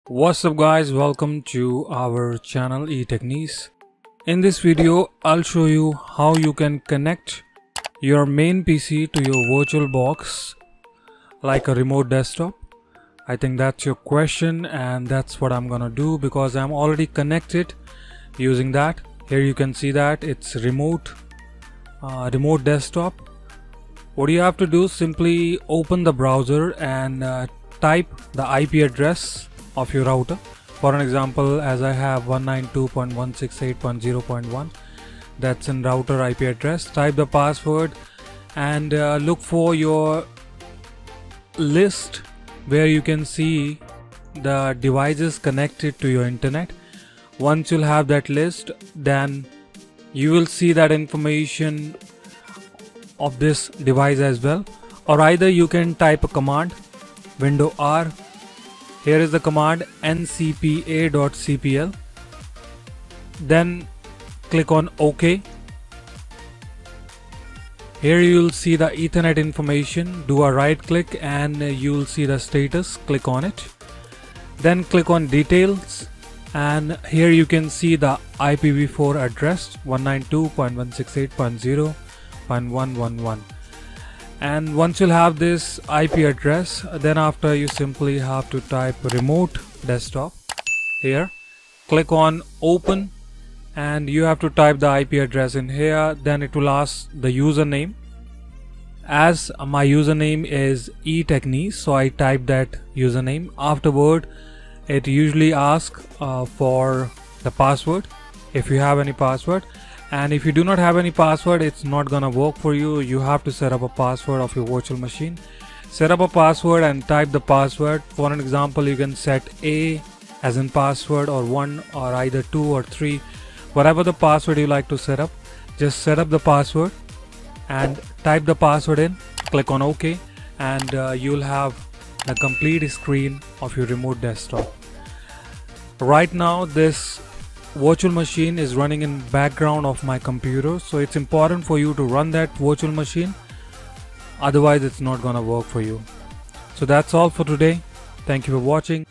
What's up guys, welcome to our channel Etechniz. In this video I'll show you how you can connect your main PC to your VirtualBox like a remote desktop. I think that's your question and that's what I'm gonna do because I'm already connected using that. Here you can see that it's remote desktop. What you have to do, simply open the browser and type the IP address of your router. For an example, as I have 192.168.0.1, that's in router IP address. Type the password and look for your list where you can see the devices connected to your internet. Once you'll have that list, then you will see that information of this device as well. Or either you can type a command, window R. Here is the command ncpa.cpl. Then click on OK. Here you will see the Ethernet information. Do a right click and you will see the status. Click on it. Then click on details and here you can see the IPv4 address 192.168.0.111. And once you'll have this IP address, then after you simply have to type remote desktop. Here click on open and you have to type the IP address in here. Then it will ask the username. As my username is Etechniz, so I type that username. Afterward it usually asks for the password if you have any password. And if you do not have any password, it's not gonna work for you. You have to set up a password of your virtual machine. Set up a password and type the password. For an example, you can set A as in password, or 1, or either 2 or 3, whatever the password you like to set up. Just set up the password and type the password in. Click on OK and you'll have the complete screen of your remote desktop. Right now this virtual machine is running in background of my computer, so it's important for you to run that virtual machine, otherwise it's not gonna work for you. So that's all for today. Thank you for watching.